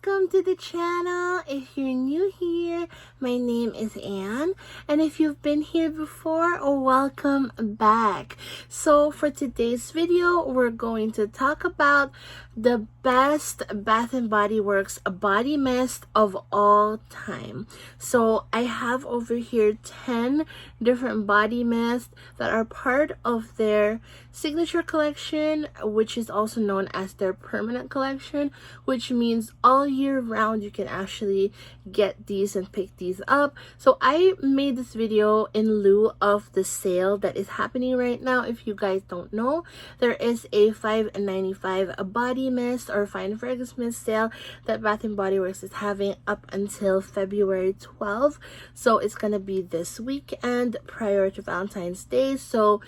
welcome to the channel. If you're new here, my name is Anne, and if you've been here before, welcome back. So for today's video, we're going to talk about the best Bath and Body Works body mist of all time. So I have over here 10 different body mists that are part of their signature collection, which is also known as their permanent collection, which means all year round you can actually get these and pick these up. So I made this video in lieu of the sale that is happening right now. If you guys don't know, there is a $5.95 body mist or fine fragrance mist sale that Bath and Body Works is having up until February 12th. So it's gonna be this weekend prior to Valentine's Day. So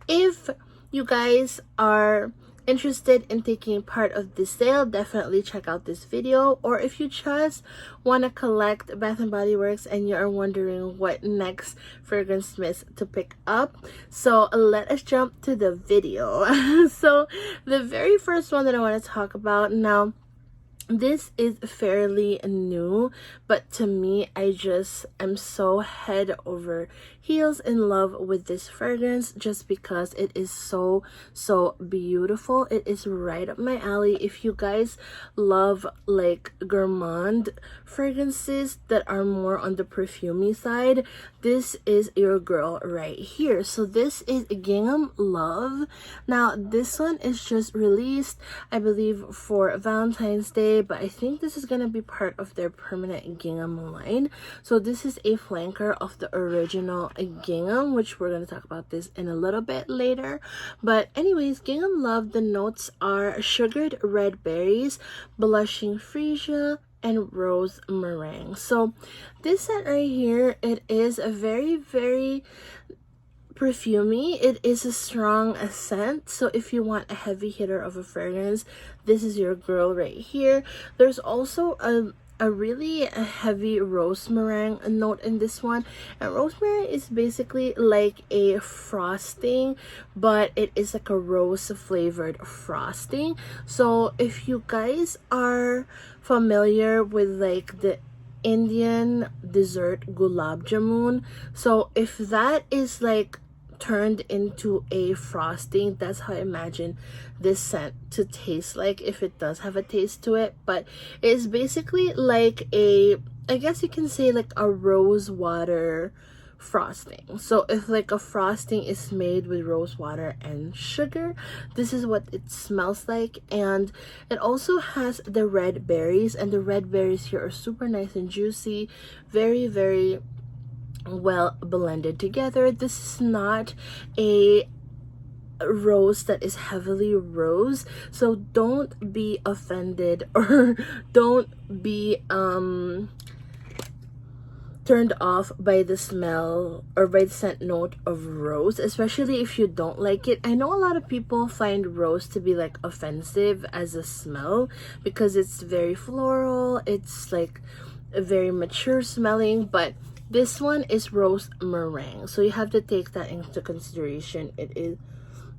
if you guys are interested in taking part of this sale, definitely check out this video. Or if you just want to collect Bath and Body Works and you are wondering what next fragrance mist to pick up, so let us jump to the video. So the very first one that I want to talk about now, this is fairly new, but to me, I just am so head over heels in love with this fragrance just because it is so beautiful. It is right up my alley. If you guys love like gourmand fragrances that are more on the perfumey side, this is your girl right here. So this is Gingham Love. Now this one is just released, I believe, for Valentine's Day, but I think this is gonna be part of their permanent Gingham line. So this is a flanker of the original Gingham, which we're gonna talk about this in a little bit later. But anyways, Gingham Love, the notes are sugared red berries, blushing freesia, and rose meringue. So this scent right here, it is a very perfumey. It is a strong scent, so if you want a heavy hitter of a fragrance, this is your girl right here. There's also a really heavy rose meringue note in this one, and rose meringue is basically like a frosting, but it is like a rose flavored frosting. So if you guys are familiar with like the Indian dessert gulab jamun, so if that is like turned into a frosting, that's how I imagine this scent to taste like, if it does have a taste to it. But it's basically like a, I guess you can say like a rose water frosting. So if like a frosting is made with rose water and sugar, this is what it smells like. And it also has the red berries, and the red berries here are super nice and juicy, very well blended together. This is not a rose that is heavily rose, so don't be offended or don't be turned off by the smell or by the scent note of rose, especially if you don't like it. I know a lot of people find rose to be like offensive as a smell because it's very floral, it's like very mature smelling, but this one is rose meringue, so you have to take that into consideration. It is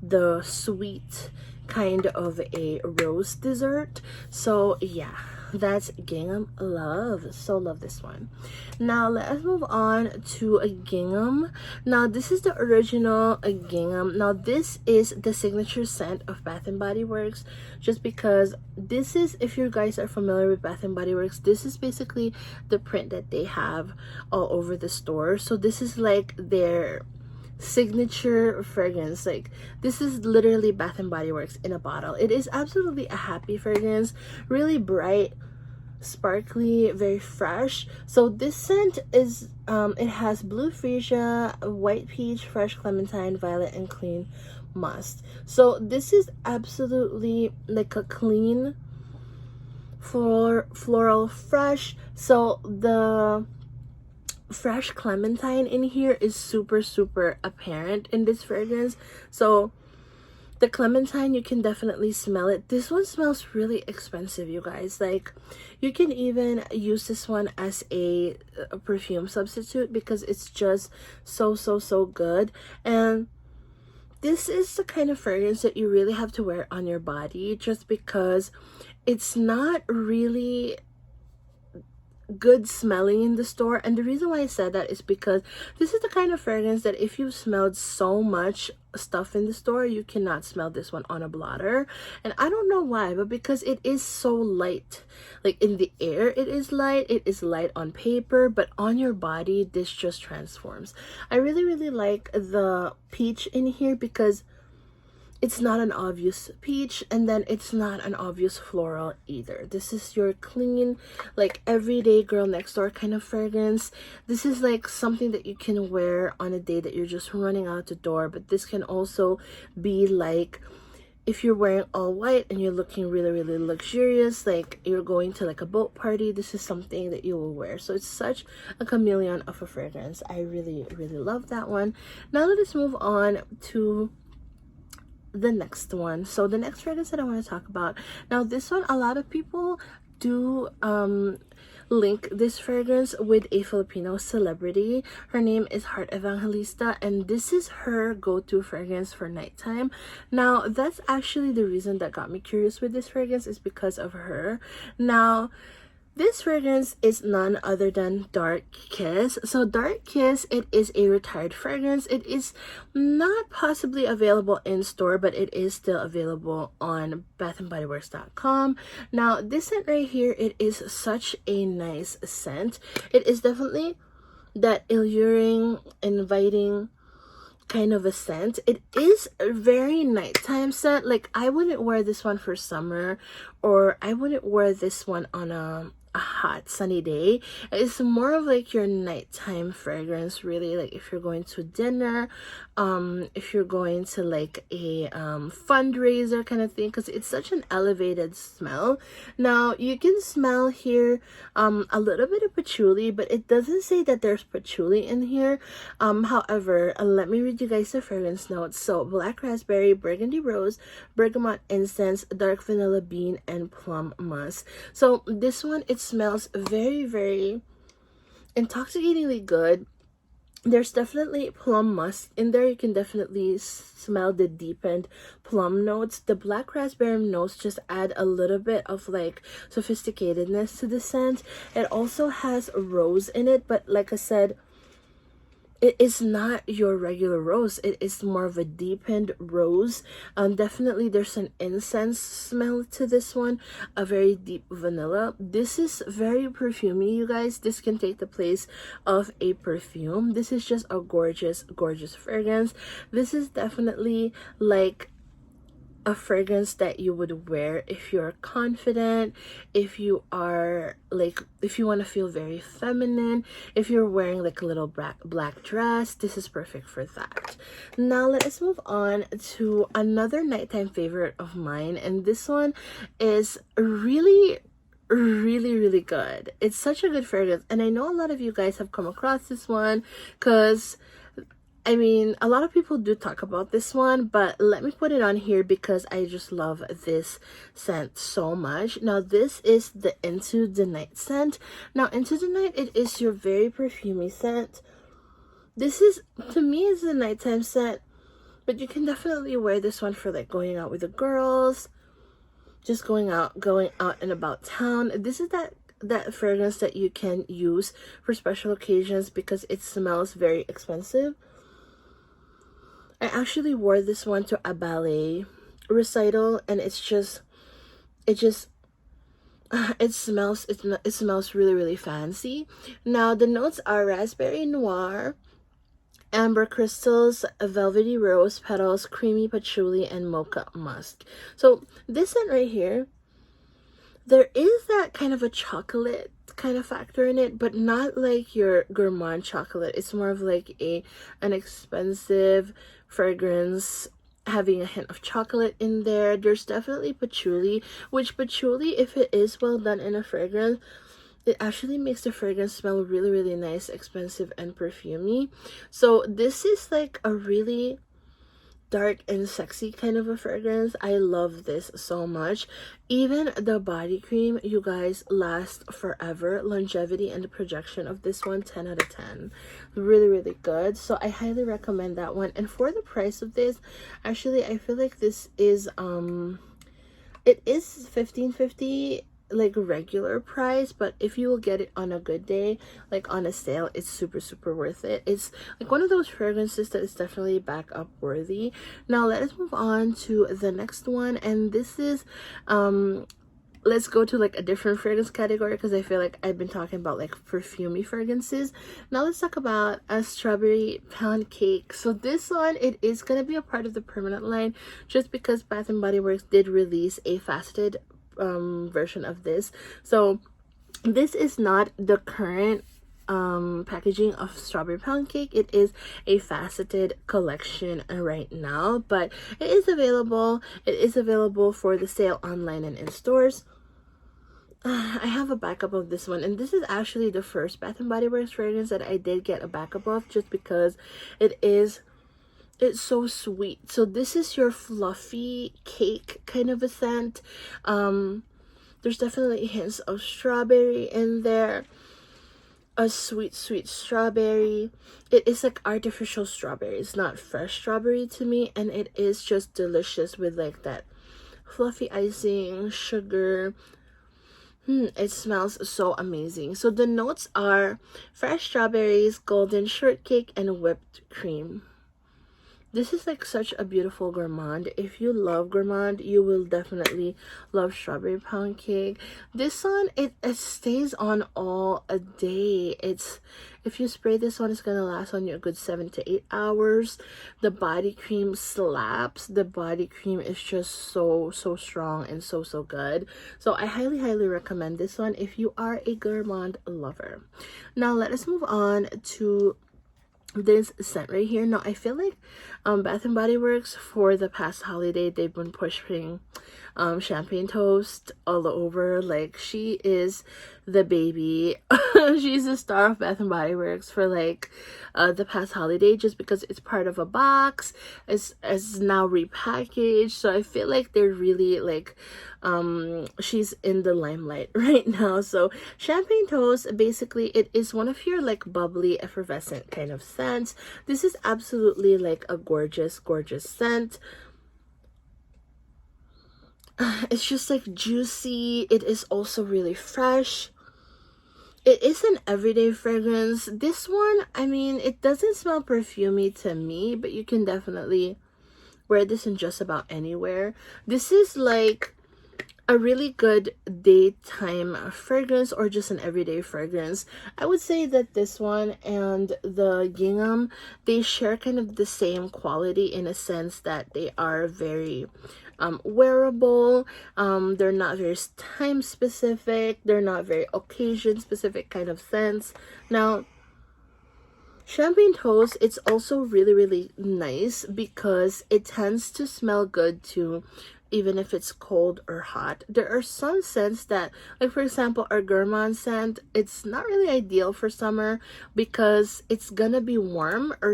the sweet kind of a rose dessert. So yeah, that's Gingham Love. So love this one. Now let's move on to a Gingham. Now this is the original Gingham. Now this is the signature scent of Bath and Body Works, just because this is, if you guys are familiar with Bath and Body Works, this is basically the print that they have all over the store. So this is like their signature fragrance. Like this is literally Bath and Body Works in a bottle. It is absolutely a happy fragrance, really bright, sparkly, very fresh. So this scent is it has blue freesia, white peach, fresh clementine, violet, and clean musk. So this is absolutely like a clean floral fresh. So the fresh clementine in here is super apparent in this fragrance. So the clementine, you can definitely smell it. This one smells really expensive, you guys. Like you can even use this one as a perfume substitute because it's just so good. And this is the kind of fragrance that you really have to wear on your body, just because it's not really good smelling in the store. And the reason why I said that is because this is the kind of fragrance that if you've smelled so much stuff in the store, you cannot smell this one on a blotter. And I don't know why, but because it is so light, like in the air it is light, it is light on paper, but on your body this just transforms. I really like the peach in here because it's not an obvious peach, and then it's not an obvious floral either. This is your clean, like everyday girl next door kind of fragrance. This is like something that you can wear on a day that you're just running out the door, but this can also be like if you're wearing all white and you're looking really luxurious, like you're going to like a boat party, this is something that you will wear. So it's such a chameleon of a fragrance. I really love that one. Now let us move on to the next one. So the next fragrance that I want to talk about, now this one, a lot of people do link this fragrance with a Filipino celebrity. Her name is Heart Evangelista, and this is her go-to fragrance for nighttime. Now that's actually the reason that got me curious with this fragrance, is because of her. Now this fragrance is none other than Dark Kiss. So Dark Kiss, it is a retired fragrance. It is not possibly available in store, but it is still available on bathandbodyworks.com. Now this scent right here, it is such a nice scent. It is definitely that alluring, inviting kind of a scent. It is a very nighttime scent. Like I wouldn't wear this one for summer, or I wouldn't wear this one on a hot sunny day. It's more of like your nighttime fragrance, really, like if you're going to dinner, if you're going to like a fundraiser kind of thing, because it's such an elevated smell. Now you can smell here a little bit of patchouli, but it doesn't say that there's patchouli in here. However, let me read you guys the fragrance notes. So black raspberry, burgundy rose, bergamot incense, dark vanilla bean, and plum musk. So this one, it smells very intoxicatingly good. There's definitely plum musk in there. You can definitely smell the deepened plum notes. The black raspberry notes just add a little bit of like sophisticatedness to the scent. It also has rose in it, but like I said, it is not your regular rose. It is more of a deepened rose. Definitely there's an incense smell to this one, a very deep vanilla. This is very perfumey, you guys. This can take the place of a perfume. This is just a gorgeous fragrance. This is definitely like a fragrance that you would wear if you're confident, if you are like, if you want to feel very feminine, if you're wearing like a little black dress. This is perfect for that. Now let us move on to another nighttime favorite of mine, and this one is really good. It's such a good fragrance, and I know a lot of you guys have come across this one because I mean, a lot of people do talk about this one, but let me put it on here because I just love this scent so much. Now, this is the Into the Night scent. Now, Into the Night, it is your very perfumey scent. This is, to me, is a nighttime scent, but you can definitely wear this one for like going out with the girls, just going out and about town. This is that fragrance that you can use for special occasions because it smells very expensive. I actually wore this one to a ballet recital, and it smells really fancy. Now the notes are raspberry noir, amber crystals, velvety rose petals, creamy patchouli, and mocha musk. So this scent right here, there is that kind of a chocolate kind of factor in it, but not like your gourmand chocolate. It's more of like an expensive fragrance having a hint of chocolate in there. There's definitely patchouli, which patchouli, if it is well done in a fragrance, it actually makes the fragrance smell really nice, expensive, and perfumey. So this is like a really dark and sexy kind of a fragrance. I love this so much. Even the body cream, you guys, lasts forever. Longevity and the projection of this one, 10 out of 10. Really good. So I highly recommend that one. And for the price of this, actually I feel like this is it is $15.50 like regular price, but if you will get it on a good day, like on a sale, it's super worth it. It's like one of those fragrances that is definitely backup worthy. Now let us move on to the next one, and this is let's go to like a different fragrance category, because I feel like I've been talking about like perfumey fragrances. Now let's talk about a strawberry pound cake. So this one, it is gonna be a part of the permanent line, just because Bath and Body Works did release a faceted version of this. So this is not the current packaging of strawberry pound cake. It is a faceted collection right now, but it is available. It is available for the sale online and in stores. I have a backup of this one, and this is actually the first Bath and Body Works fragrance that I did get a backup of, just because it's so sweet. So this is your fluffy cake kind of a scent. There's definitely hints of strawberry in there, a sweet strawberry. It is like artificial strawberry, it's not fresh strawberry to me, and it is just delicious with like that fluffy icing, sugar. It smells so amazing. So the notes are fresh strawberries, golden shortcake, and whipped cream. This is like such a beautiful gourmand. If you love gourmand, you will definitely love strawberry pound cake. This one, it stays on all a day. If you spray this one, it's gonna last on you a good 7 to 8 hours. The body cream slaps. The body cream is just so strong and so good. So I highly recommend this one if you are a gourmand lover. Now let us move on to this scent right here. Now I feel like Bath and Body Works for the past holiday, they've been pushing Champagne Toast all over. Like, she is the baby. She's the star of Bath and Body Works for like the past holiday, just because it's part of a box. It's now repackaged, so I feel like they're really like she's in the limelight right now. So Champagne Toast, basically it is one of your like bubbly effervescent kind of scents. This is absolutely like a gorgeous scent. It's just like juicy. It is also really fresh. It is an everyday fragrance. This one, I mean, it doesn't smell perfumey to me, but you can definitely wear this in just about anywhere. This is like a really good daytime fragrance, or just an everyday fragrance. I would say that this one and the Gingham, they share kind of the same quality, in a sense that they are very wearable. They're not very time specific, they're not very occasion specific kind of scents. Now Champagne Toast, it's also really nice because it tends to smell good too, even if it's cold or hot. There are some scents that, like for example, our gourmand scent, it's not really ideal for summer because it's gonna be warm, or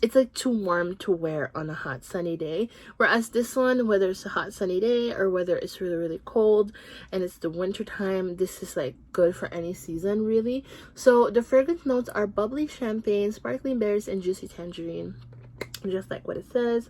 it's like too warm to wear on a hot sunny day. Whereas this one, whether it's a hot sunny day or whether it's really cold and it's the winter time, this is like good for any season really. So the fragrance notes are bubbly champagne, sparkling berries, and juicy tangerine, just like what it says.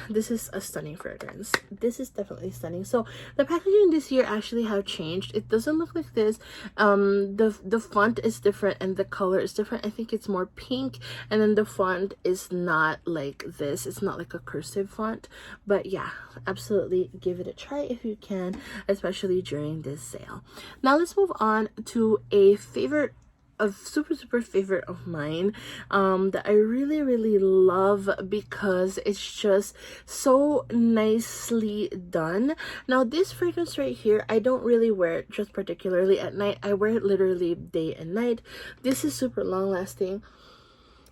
This is a stunning fragrance. This is definitely stunning. So the packaging this year actually have changed. It doesn't look like this. The font is different and the color is different. I think it's more pink, and then the font is not like this. It's not like a cursive font. But yeah, absolutely give it a try if you can, especially during this sale. Now let's move on to a favorite, a super favorite of mine, that I really love because it's just so nicely done. Now this fragrance right here, I don't really wear it just particularly at night. I wear it literally day and night. This is super long lasting,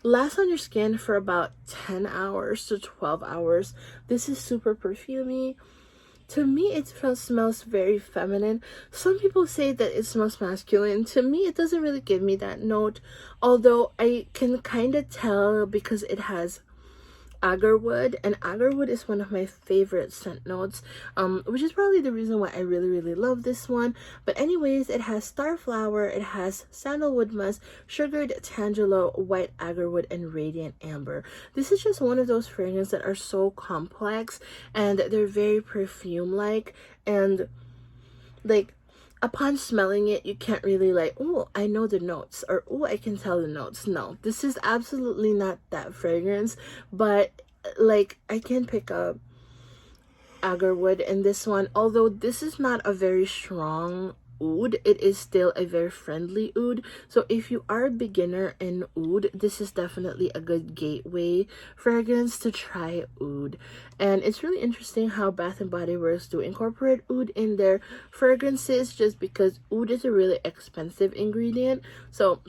lasts on your skin for about 10 hours to 12 hours. This is super perfumey. To me, it smells very feminine. Some people say that it smells masculine. To me, it doesn't really give me that note. Although I can kind of tell because it has agarwood, and agarwood is one of my favorite scent notes, which is probably the reason why I really love this one. But anyways, it has Starflower, it has sandalwood musk, sugared tangelo, white agarwood, and radiant amber. This is just one of those fragrances that are so complex and they're very perfume like, and like, upon smelling it, you can't really like, oh, I know the notes, or oh, I can tell the notes. No, this is absolutely not that fragrance, but like I can pick up agarwood in this one. Although this is not a very strong oud, it is still a very friendly oud. So if you are a beginner in oud, this is definitely a good gateway fragrance to try oud. And it's really interesting how Bath and Body Works do incorporate oud in their fragrances, just because oud is a really expensive ingredient. So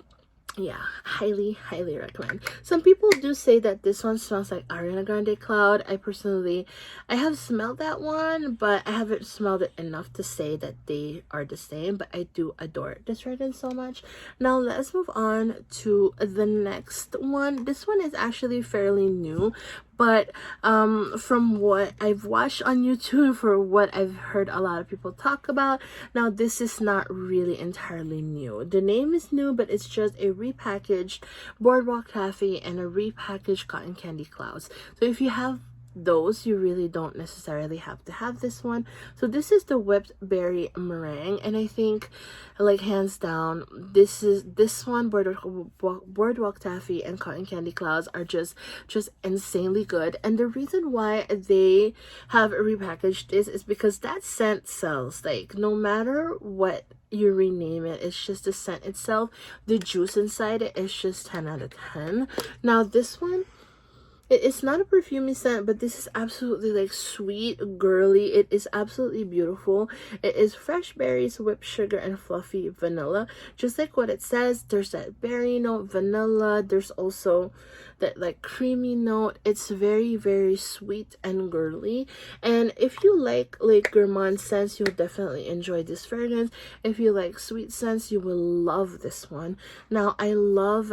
yeah, highly recommend. Some people do say that this one smells like Ariana Grande Cloud. I have smelled that one, but I haven't smelled it enough to say that they are the same. But I do adore this fragrance so much. Now let's move on to the next one. This one is actually fairly new, but from what I've watched on YouTube, for what I've heard a lot of people talk about, now this is not really entirely new. The name is new, but it's just a repackaged Boardwalk Taffy and a repackaged Cotton Candy Clouds. So if you have those, you really don't necessarily have to have this one. So this is the whipped berry meringue, and I think, like, hands down, this one, Boardwalk Taffy and Cotton Candy Clouds are just insanely good. And the reason why they have repackaged this is because that scent sells. Like, no matter what you rename it, it's just the scent itself, the juice inside it is just 10 out of 10. Now this one, it's not a perfumey scent, but this is absolutely like sweet, girly. It is absolutely beautiful. It is fresh berries, whipped sugar, and fluffy vanilla. Just like what it says, there's that berry note, vanilla. There's also that like creamy note. It's very sweet and girly. And if you like gourmand scents, you'll definitely enjoy this fragrance. If you like sweet scents, you will love this one. Now, I love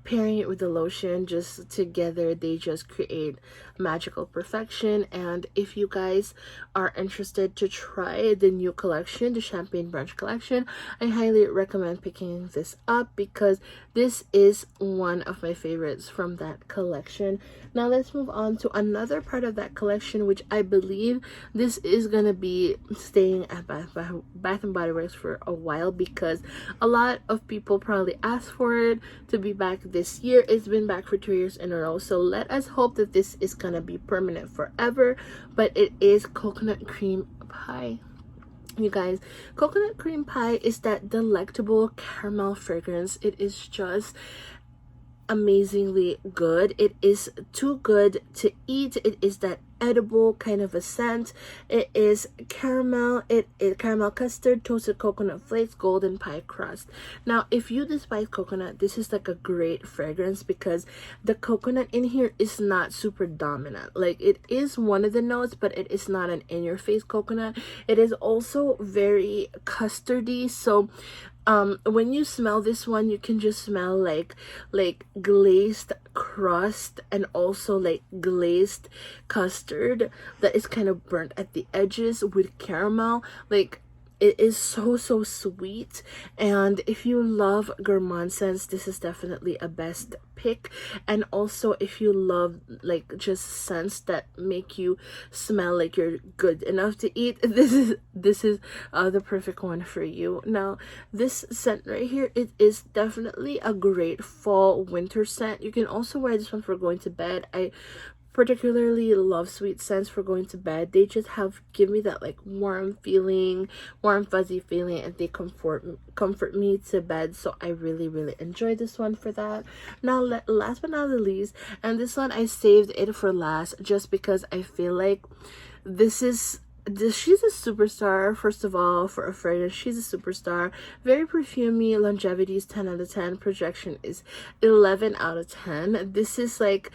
pairing it with the lotion. Just together they just create magical perfection. And if you guys are interested to try the new collection, the Champagne Brunch collection, I highly recommend picking this up because this is one of my favorites from that collection. Now let's move on to another part of that collection, which I believe this is gonna be staying at Bath and Body Works for a while, because a lot of people probably asked for it to be back this year. It's been back for 2 years in a row, so let us hope that this is gonna be permanent forever. But it is coconut cream pie. You guys, coconut cream pie is that delectable caramel fragrance. It is just amazingly good. It is too good to eat. It is that edible kind of a scent. It is caramel, it caramel custard, toasted coconut flakes, golden pie crust. Now if you despise coconut, this is like a great fragrance because the coconut in here is not super dominant. Like, it is one of the notes, but it is not an in-your-face coconut. It is also very custardy. So when you smell this one, you can just smell like glazed crust, and also like glazed custard that is kind of burnt at the edges with caramel. Like, it is so sweet. And if you love gourmand scents, this is definitely a best pick. And also if you love like just scents that make you smell like you're good enough to eat, this is the perfect one for you. Now this scent right here, it is definitely a great fall winter scent. You can also wear this one for going to bed. I particularly love sweet scents for going to bed. They just give me that like warm fuzzy feeling, and they comfort me to bed. So I really enjoy this one for that. Now last but not the least, and this one I saved it for last just because I feel like she's a superstar. First of all, for a fragrance, she's a superstar. Very perfumey. Longevity is 10 out of 10. Projection is 11 out of 10. This is like,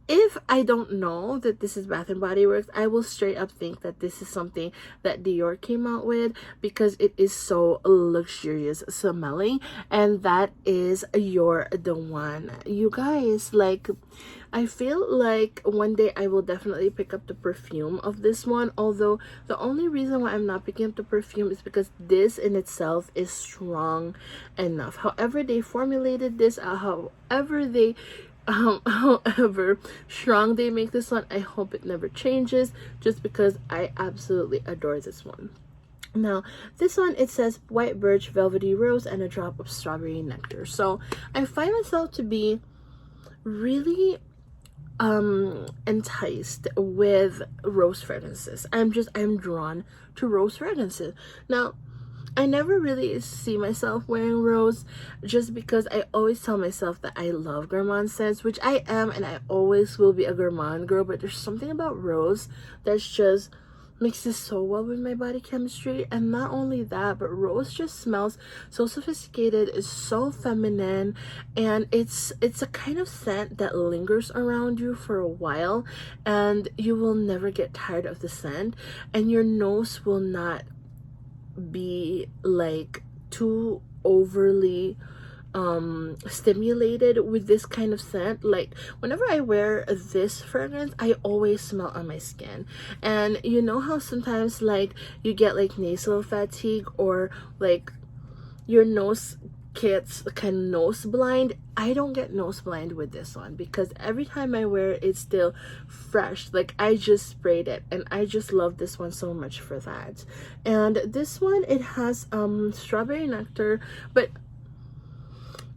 if I don't know that this is Bath and Body Works, I will straight up think that this is something that Dior came out with, because it is so luxurious smelling. And that is You're the One. You guys, like, I feel like one day I will definitely pick up the perfume of this one, although the only reason why I'm not picking up the perfume is because this in itself is strong enough. However they formulated this, however strong they make this one, I hope it never changes, just because I absolutely adore this one. Now, this one, it says white birch, velvety rose, and a drop of strawberry nectar. So I find myself to be really enticed with rose fragrances. I'm drawn to rose fragrances. Now, I never really see myself wearing rose, just because I always tell myself that I love gourmand scents, which I am, and I always will be a gourmand girl, but there's something about rose that's just mixes so well with my body chemistry. And not only that, but rose just smells so sophisticated, it's so feminine, and it's a kind of scent that lingers around you for a while, and you will never get tired of the scent, and your nose will not be like too overly stimulated with this kind of scent. Like whenever I wear this fragrance, I always smell on my skin. And you know how sometimes like you get like nasal fatigue, or like your nose gets kind of nose blind? I don't get nose blind with this one, because every time I wear it, it's still fresh. Like I just sprayed it, and I just love this one so much for that. And this one, it has strawberry nectar, but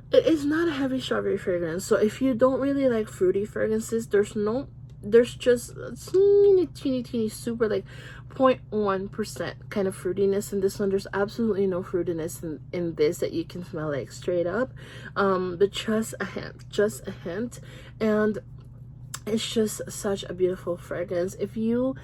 it is not a heavy strawberry fragrance. So if you don't really like fruity fragrances, there's just teeny super like 0.1% kind of fruitiness in this one. There's absolutely no fruitiness in this that you can smell like straight up, but just a hint, and it's just such a beautiful fragrance. If you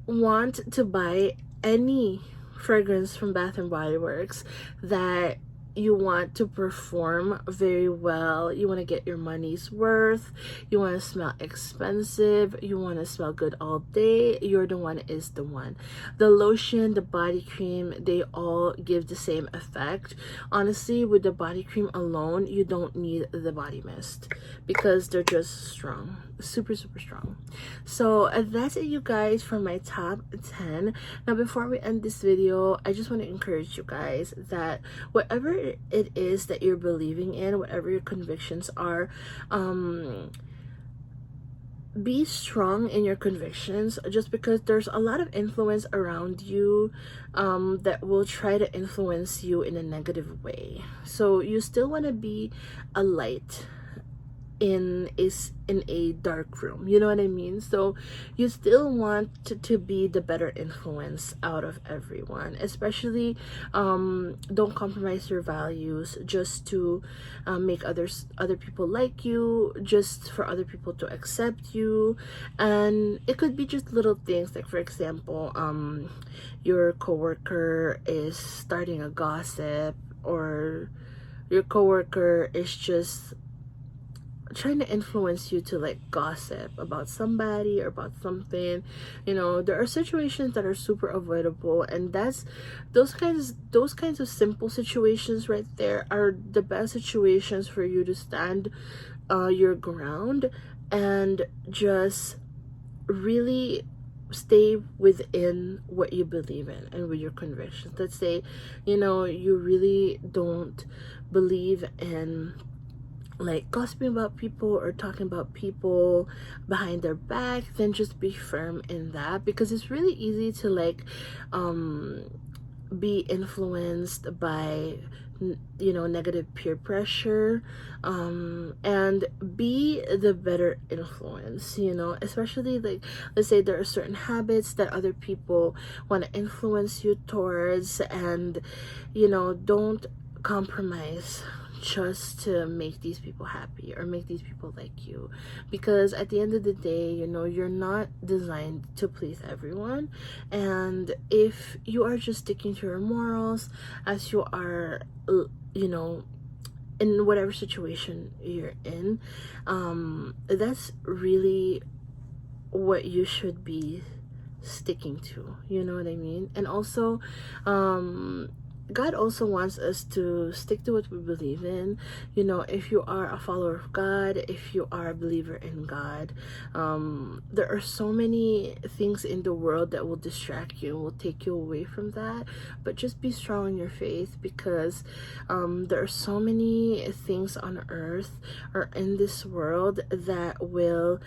want to buy any fragrance from Bath and Body Works that you want to perform very well, you want to get your money's worth, you want to smell expensive, you want to smell good all day, You're the One is the one. The lotion, the body cream, they all give the same effect. Honestly, with the body cream alone, you don't need the body mist, because they're just strong, super strong. So that's it, you guys, for my top 10. Now, before we end this video, I just want to encourage you guys that whatever it is that you're believing in, whatever your convictions are, be strong in your convictions, just because there's a lot of influence around you that will try to influence you in a negative way. So you still want to be a light in a dark room, you know what I mean? So you still want to be the better influence out of everyone, especially don't compromise your values just to make other people like you, just for other people to accept you. And it could be just little things, like for example, your coworker is starting a gossip, or your coworker is just trying to influence you to like gossip about somebody or about something. You know, there are situations that are super avoidable, and that's those kinds of simple situations right there are the best situations for you to stand your ground and just really stay within what you believe in and with your convictions. Let's say, you know, you really don't believe in like gossiping about people or talking about people behind their back, then just be firm in that, because it's really easy to like be influenced by, you know, negative peer pressure, and be the better influence, you know, especially like, let's say there are certain habits that other people want to influence you towards, and you know, don't compromise just to make these people happy or make these people like you, because at the end of the day, you know, you're not designed to please everyone. And if you are just sticking to your morals, as you are, you know, in whatever situation you're in, that's really what you should be sticking to, you know what I mean? And also God also wants us to stick to what we believe in. You know, if you are a follower of God, if you are a believer in God, there are so many things in the world that will distract you and will take you away from that. But just be strong in your faith, because there are so many things on earth or in this world that will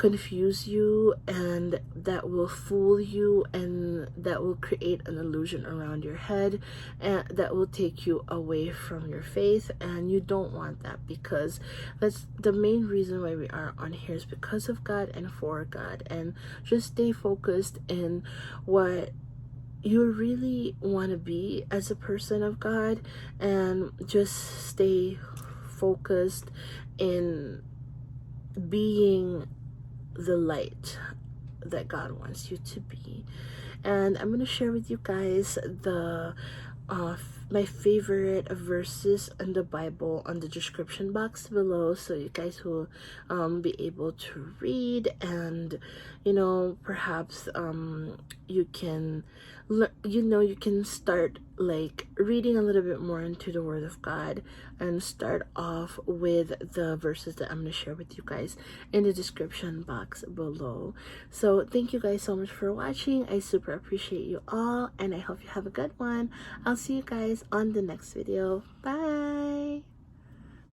confuse you, and that will fool you, and that will create an illusion around your head, and that will take you away from your faith. And you don't want that, because that's the main reason why we are on here, is because of God and for God. And just stay focused in what you really want to be as a person of God, and just stay focused in being the light that God wants you to be. And I'm going to share with you guys the my favorite verses in the Bible on the description box below, so you guys will be able to read, and perhaps you can you can start like reading a little bit more into the Word of God, and start off with the verses that I'm going to share with you guys in the description box below. So thank you guys so much for watching. I super appreciate you all, and I hope you have a good one. I'll see you guys on the next video. Bye.